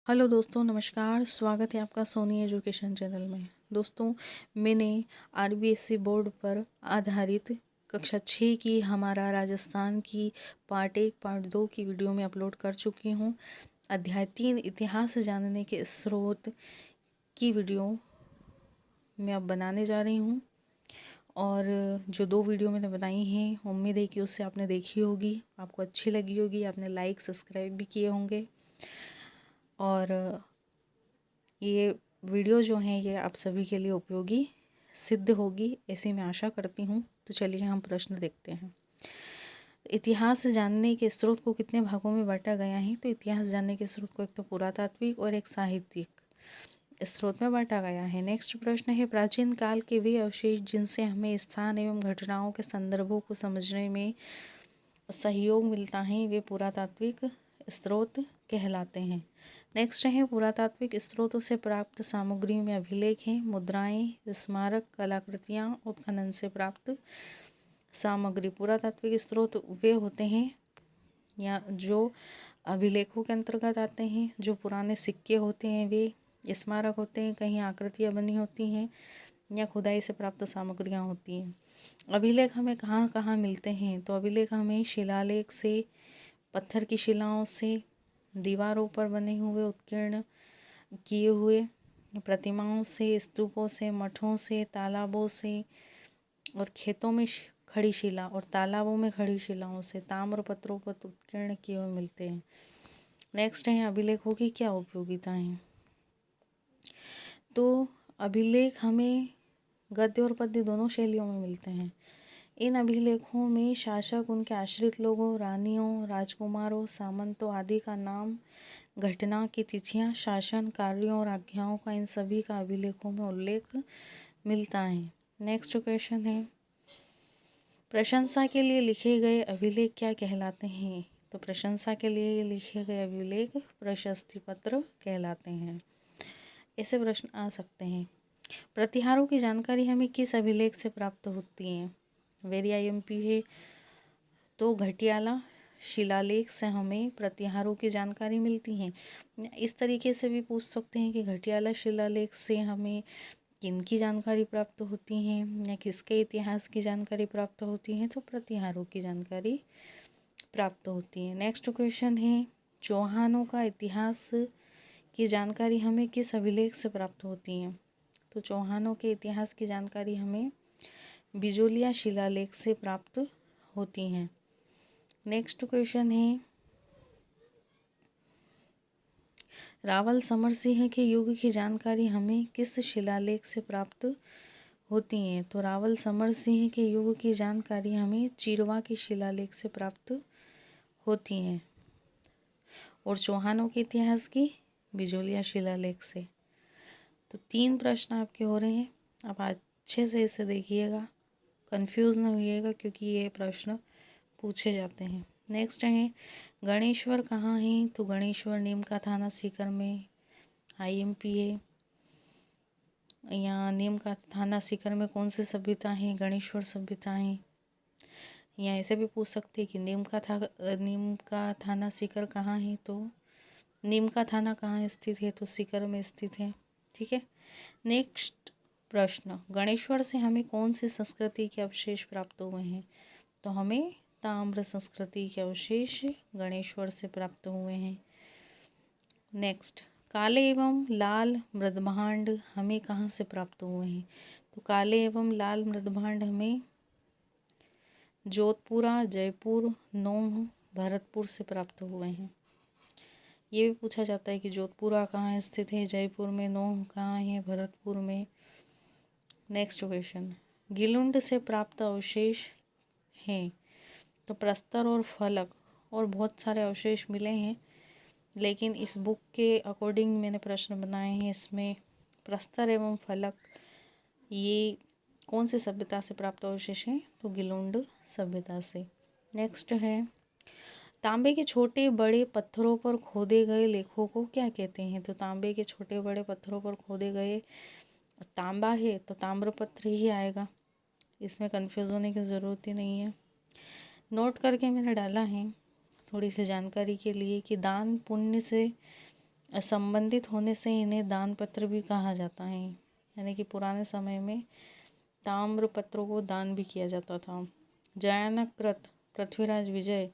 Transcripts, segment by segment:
Hello दोस्तों, नमस्कार। स्वागत है आपका सोनी एजुकेशन चैनल में। दोस्तों, मैंने आरबीएसई बोर्ड पर आधारित कक्षा 6 की हमारा राजस्थान की पार्ट 1 पार्ट 2 की वीडियो में अपलोड कर चुकी हूँ। अध्याय 3 इतिहास जानने के स्रोत की वीडियो मैं अब बनाने जा रही हूँ। और जो 2 वीडियो मैंने बनाई हैं, उम्मीद है कि उससे आपने देखी होगी, आपको अच्छी लगी होगी, आपने लाइक सब्सक्राइब भी किए होंगे। और ये वीडियो जो है ये आप सभी के लिए उपयोगी सिद्ध होगी, ऐसी मैं आशा करती हूँ। तो चलिए हम प्रश्न देखते हैं। इतिहास जानने के स्रोत को कितने भागों में बांटा गया है? तो इतिहास जानने के स्रोत को एक तो पुरातात्विक और एक साहित्यिक स्रोत में बांटा गया है। नेक्स्ट प्रश्न है, प्राचीन काल के वे अवशेष जिनसे हमें स्थान एवं घटनाओं के संदर्भों को समझने में सहयोग मिलता है, वे पुरातात्विक स्रोत कहलाते हैं। नेक्स्ट है, पुरातात्विक स्रोतों से प्राप्त सामग्री में अभिलेख हैं, मुद्राएं, स्मारक, कलाकृतियां, उत्खनन से प्राप्त सामग्री। पुरातात्विक स्रोत वे होते हैं या जो अभिलेखों के अंतर्गत आते हैं, जो पुराने सिक्के होते हैं वे, स्मारक होते हैं, कहीं आकृतियां बनी होती हैं या खुदाई से प्राप्त सामग्रियां होती हैं। अभिलेख हमें कहाँ कहाँ मिलते हैं? तो अभिलेख हमें शिलालेख से, पत्थर की शिलाओं से, दीवारों पर बने हुए उत्कीर्ण किए हुए प्रतिमाओं से, स्तूपों से, मठों से, तालाबों से और खेतों में खड़ी शिला और तालाबों में खड़ी शिलाओं से, ताम्र पत्रों पर उत्कीर्ण किए हुए मिलते हैं। नेक्स्ट है, अभिलेखों की क्या उपयोगिता है? तो अभिलेख हमें गद्य और पद्य दोनों शैलियों में मिलते हैं। इन अभिलेखों में शासक, उनके आश्रित लोगों, रानियों, राजकुमारों, सामंतों आदि का नाम, घटना की तिथियां, शासन कार्यों और आज्ञाओं का, इन सभी का अभिलेखों में उल्लेख मिलता है। नेक्स्ट क्वेश्चन है, प्रशंसा के लिए लिखे गए अभिलेख क्या कहलाते हैं? तो प्रशंसा के लिए लिखे गए अभिलेख प्रशस्ति पत्र कहलाते हैं। ऐसे प्रश्न आ सकते हैं, प्रतिहारों की जानकारी हमें किस अभिलेख से प्राप्त होती है? वेरी आईएमपी है, तो घटियाला शिलालेख से हमें प्रतिहारों की जानकारी मिलती है। इस तरीके से भी पूछ सकते हैं कि घटियाला शिलालेख से हमें किनकी जानकारी प्राप्त होती है या किसके इतिहास की जानकारी प्राप्त होती है? तो प्रतिहारों की जानकारी प्राप्त होती है। नेक्स्ट क्वेश्चन है, चौहानों का इतिहास की जानकारी हमें किस अभिलेख से प्राप्त होती है? तो चौहानों के इतिहास की जानकारी हमें बिजोलिया शिलालेख से प्राप्त होती हैं। नेक्स्ट क्वेश्चन है, रावल समर सिंह के युग की जानकारी हमें किस शिलालेख से प्राप्त होती है? तो रावल समर सिंह के युग की जानकारी हमें चिरवा के शिलालेख से प्राप्त होती हैं और चौहानों के इतिहास की बिजोलिया शिलालेख से। तो 3 प्रश्न आपके हो रहे हैं। आप अच्छे से इसे देखिएगा, कंफ्यूज न होइएगा क्योंकि ये प्रश्न पूछे जाते हैं। नेक्स्ट है, गणेश्वर कहाँ है? तो गणेश्वर नीम का थाना सीकर में आईएमपी है। यहाँ नीम का थाना सीकर में कौन सी सभ्यता है? गणेश्वर सभ्यता है। या ऐसे भी पूछ सकते हैं कि नीम का थाना सीकर कहाँ है? तो नीम का थाना कहाँ स्थित है? तो सीकर में स्थित है। ठीक है। नेक्स्ट प्रश्न, गणेश्वर से हमें कौन सी संस्कृति के अवशेष प्राप्त हुए हैं? तो हमें ताम्र संस्कृति के अवशेष गणेश्वर से प्राप्त हुए हैं। नेक्स्ट, काले एवं लाल मृदभांड हमें कहाँ से प्राप्त हुए हैं? तो काले एवं लाल मृदभांड हमें जोधपुरा, जयपुर, नौह, भरतपुर से प्राप्त हुए हैं। ये भी पूछा जाता है कि जोधपुरा कहाँ स्थित है, जयपुर में, नौह कहाँ है, भरतपुर में। नेक्स्ट क्वेश्चन, गिलुंड से प्राप्त अवशेष हैं। तो प्रस्तर और फलक और बहुत सारे अवशेष मिले हैं, लेकिन इस बुक के अकॉर्डिंग मैंने प्रश्न बनाए हैं। इसमें प्रस्तर एवं फलक ये कौन सी सभ्यता से प्राप्त अवशेष हैं? तो गिलुंड सभ्यता से। नेक्स्ट है, तांबे के छोटे बड़े पत्थरों पर खोदे गए लेखों को क्या कहते हैं? तो तांबे के छोटे बड़े पत्थरों पर खोदे गए, तांबा है तो ताम्रपत्र ही आएगा, इसमें कंफ्यूज होने की ज़रूरत ही नहीं है। नोट करके मैंने डाला है थोड़ी सी जानकारी के लिए कि दान पुण्य से संबंधित होने से इन्हें दान पत्र भी कहा जाता है, यानी कि पुराने समय में ताम्र पत्रों को दान भी किया जाता था। जयानक कृत पृथ्वीराज विजय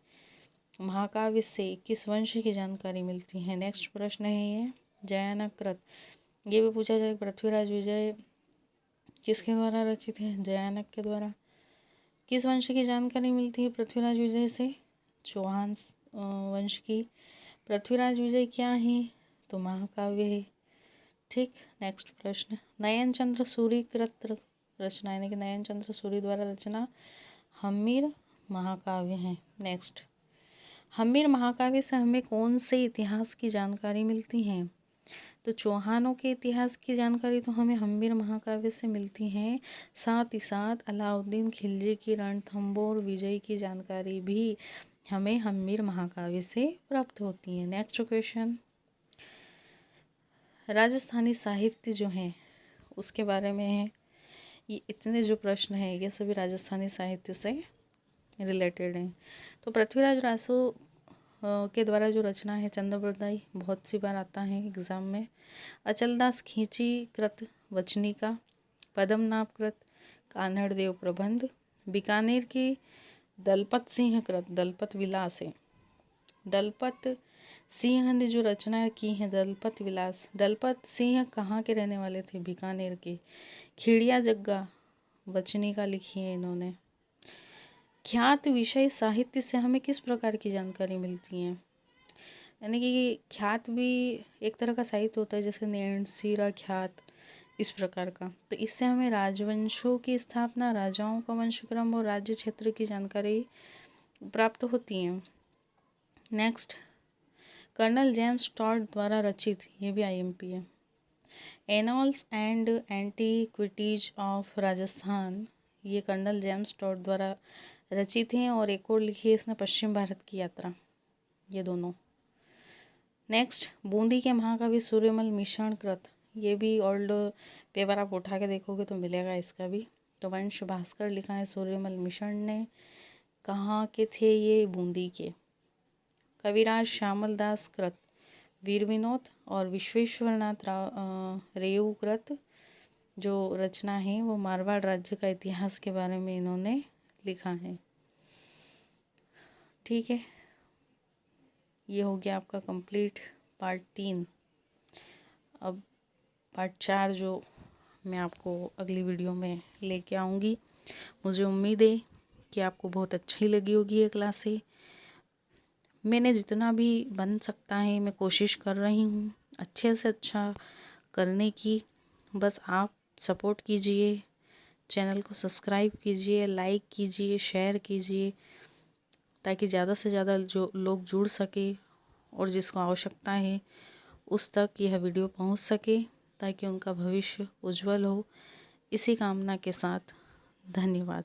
महाकाव्य से किस वंश की जानकारी मिलती है? नेक्स्ट प्रश्न है ये जयानक कृत। ये भी पूछा जाए पृथ्वीराज विजय किसके द्वारा रचित है? जयानक के द्वारा। किस वंश की जानकारी मिलती है पृथ्वीराज विजय से? चौहान वंश की। पृथ्वीराज विजय क्या है? तो महाकाव्य है। ठीक। नेक्स्ट प्रश्न, नयन चंद्र सूरी कृत रचना, यानी कि नयन चंद्र सूरी द्वारा रचना हम्मीर महाकाव्य है। नेक्स्ट, हम्मीर महाकाव्य से हमें कौन से इतिहास की जानकारी मिलती है? तो चौहानों के इतिहास की जानकारी तो हमें हम्मीर महाकाव्य से मिलती है, साथ ही साथ अलाउद्दीन खिलजी की रणथंबोर विजय की जानकारी भी हमें हम्मीर महाकाव्य से प्राप्त होती है। नेक्स्ट क्वेश्चन, राजस्थानी साहित्य जो है उसके बारे में है। ये इतने जो प्रश्न हैं ये सभी राजस्थानी साहित्य से रिलेटेड हैं। तो पृथ्वीराज रासो के द्वारा जो रचना है चंद्रबरदाई, बहुत सी बार आता है एग्जाम में। अचलदास खींची कृत वचनिका, पद्मनाभ कृत कान्हड़ देव प्रबंध, बीकानेर की दलपत सिंह कृत दलपत विलास है। दलपत सिंह ने जो रचना की है दलपत विलास, दलपत सिंह कहाँ के रहने वाले थे? बीकानेर के। खिड़िया जग्गा वचनिका लिखी है इन्होंने। ख्यात विषय साहित्य से हमें किस प्रकार की जानकारी मिलती है? यानी कि ख्यात भी एक तरह का साहित्य होता है, जैसे नैणसीरा ख्यात, इस प्रकार का। तो इससे हमें राजवंशों की स्थापना, राजाओं का वंशक्रम और राज्य क्षेत्र की जानकारी प्राप्त होती है। नेक्स्ट, कर्नल जेम्स टॉड द्वारा रचित, ये भी आईएमपी है, एनॉल्स एंड एंटीक्विटीज ऑफ राजस्थान, ये कर्नल जेम्स टॉड द्वारा रचित हैं। और एक और लिखी है इसने पश्चिम भारत की यात्रा, ये दोनों। नेक्स्ट, बूंदी के महाकवि सूर्यमल मिश्रण कृत, ये भी ओल्ड पेपर आप उठा के देखोगे तो मिलेगा इसका भी। तो वंश भास्कर लिखा है सूर्यमल मिश्रण ने। कहाँ के थे ये? बूंदी के। कविराज श्यामल दास कृत वीर विनोद, और विश्वेश्वरनाथ रेऊ कृत जो रचना है वो मारवाड़ राज्य का इतिहास के बारे में इन्होंने लिखा है। ठीक है, ये हो गया आपका कंप्लीट पार्ट 3। अब पार्ट 4 जो मैं आपको अगली वीडियो में लेके आऊँगी। मुझे उम्मीद है कि आपको बहुत अच्छी लगी होगी ये क्लासें। मैंने जितना भी बन सकता है मैं कोशिश कर रही हूँ अच्छे से अच्छा करने की। बस आप सपोर्ट कीजिए, चैनल को सब्सक्राइब कीजिए, लाइक कीजिए, शेयर कीजिए, ताकि ज़्यादा से ज़्यादा जो लोग जुड़ सके और जिसको आवश्यकता है उस तक यह वीडियो पहुंच सके, ताकि उनका भविष्य उज्जवल हो। इसी कामना के साथ धन्यवाद।